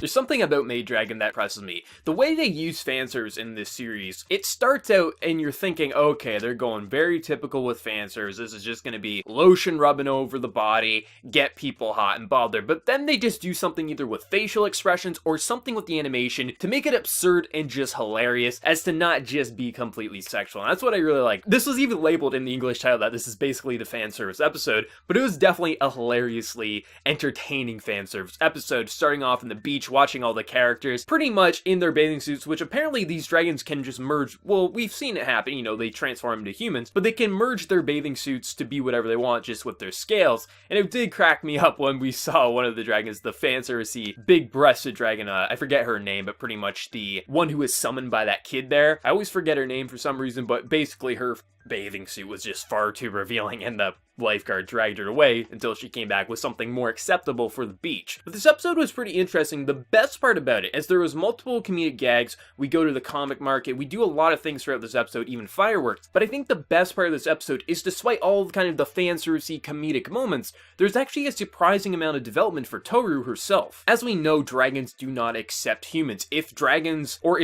There's something about Maid Dragon that impresses me. The way they use fan service in this series, it starts out and you're thinking, okay, they're going very typical with fan service. This is just going to be lotion rubbing over the body, get people hot and bothered. But then they just do something either with facial expressions or something with the animation to make it absurd and just hilarious as to not just be completely sexual. And that's what I really like. This was even labeled in the English title that this is basically the fan service episode, but it was definitely a hilariously entertaining fan service episode, starting off in the beach, watching all the characters pretty much in their bathing suits, which apparently these dragons can just merge. Well, we've seen it happen, you know, they transform into humans, but they can merge their bathing suits to be whatever they want just with their scales. And it did crack me up when we saw one of the dragons, the fan servicey big-breasted dragon, I forget her name, but pretty much the one who was summoned by that kid there. I always forget her name for some reason, but basically her bathing suit was just far too revealing, and the lifeguard dragged her away until she came back with something more acceptable for the beach. But this episode was pretty interesting. The best part about it is there was multiple comedic gags. We go to the comic market. We do a lot of things throughout this episode, even fireworks. But I think the best part of this episode is, despite all kind of the fan servicey comedic moments, there's actually a surprising amount of development for Toru herself. As we know, dragons do not accept humans. If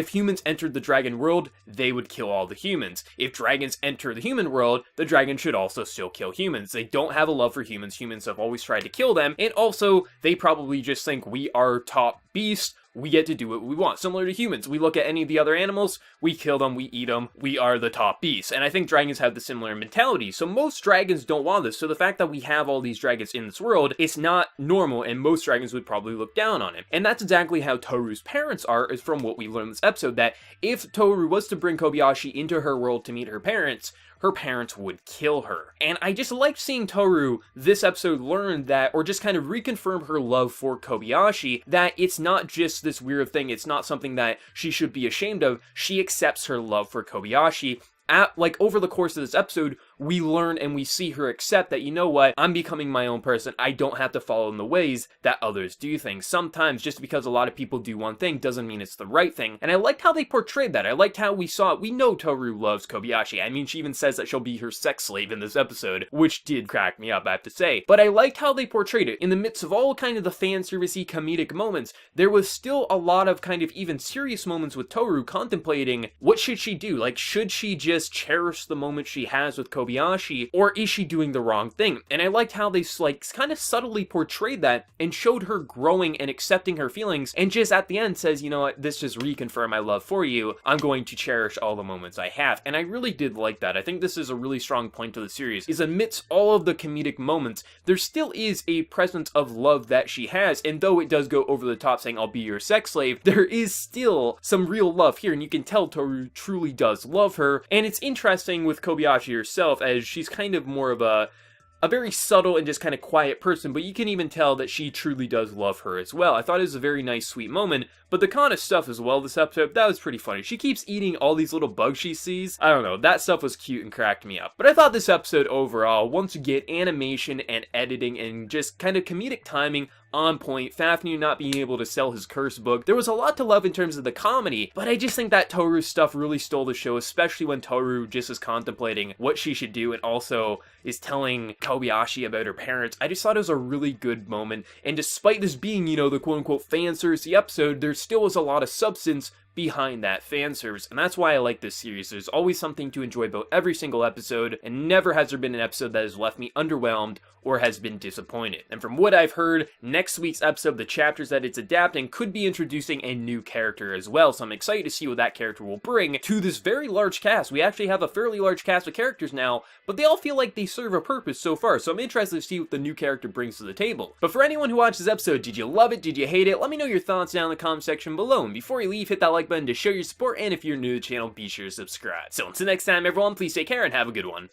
humans entered the dragon world, they would kill all the humans. If dragons enter the human world, the dragon should also still kill humans. They don't have a love for humans. Humans have always tried to kill them, and also they probably just think we are top beasts. We get to do what we want. Similar to humans, we look at any of the other animals, we kill them, we eat them, we are the top beasts. And I think dragons have the similar mentality. So most dragons don't want this. So the fact that we have all these dragons in this world, it's not normal, and most dragons would probably look down on it. And that's exactly how Toru's parents are, is from what we learned in this episode, that if Toru was to bring Kobayashi into her world to meet her parents would kill her. And I just liked seeing Toru this episode learn that, or just kind of reconfirm her love for Kobayashi, that it's not just this weird thing, it's not something that she should be ashamed of. She accepts her love for Kobayashi. Over the course of this episode, we learn and we see her accept that, you know what, I'm becoming my own person. I don't have to follow in the ways that others do things. Sometimes just because a lot of people do one thing doesn't mean it's the right thing. And I liked how they portrayed that. I liked how we saw it. We know Toru loves Kobayashi. I mean, she even says that she'll be her sex slave in this episode, which did crack me up, I have to say. But I liked how they portrayed it. In the midst of all kind of the fan servicey comedic moments, there was still a lot of kind of even serious moments with Toru contemplating, what should she do? Like, should she just cherish the moment she has with Kobayashi, or is she doing the wrong thing? And I liked how they kind of subtly portrayed that and showed her growing and accepting her feelings, and just at the end says, you know what, this just reconfirmed my love for you. I'm going to cherish all the moments I have. And I really did like that. I think this is a really strong point to the series, is amidst all of the comedic moments, there still is a presence of love that she has, and though it does go over the top saying, I'll be your sex slave, there is still some real love here, and you can tell Toru truly does love her. And it's interesting with Kobayashi herself, as she's kind of more of a very subtle and just kind of quiet person, but you can even tell that she truly does love her as well. I thought it was a very nice, sweet moment, but the kind of stuff as well this episode, that was pretty funny. She keeps eating all these little bugs she sees. I don't know, that stuff was cute and cracked me up. But I thought this episode overall, once again, animation and editing and just kind of comedic timing on point. Fafnir not being able to sell his curse book. There was a lot to love in terms of the comedy, but I just think that Toru's stuff really stole the show, especially when Toru just is contemplating what she should do and also is telling Kobayashi about her parents. I just thought it was a really good moment, and despite this being, you know, the quote-unquote fan service episode, there still was a lot of substance behind that fan service, and that's why I like this series. There's always something to enjoy about every single episode, and never has there been an episode that has left me underwhelmed or has been disappointed. And from what I've heard, next week's episode, the chapters that it's adapting, could be introducing a new character as well, so I'm excited to see what that character will bring to this very large cast. We actually have a fairly large cast of characters now, but they all feel like they serve a purpose so far, so I'm interested to see what the new character brings to the table. But for anyone who watched this episode, did you love it? Did you hate it? Let me know your thoughts down in the comment section below, and before you leave, hit that like button to show your support, and if you're new to the channel, be sure to subscribe. So until next time, everyone, please take care and have a good one.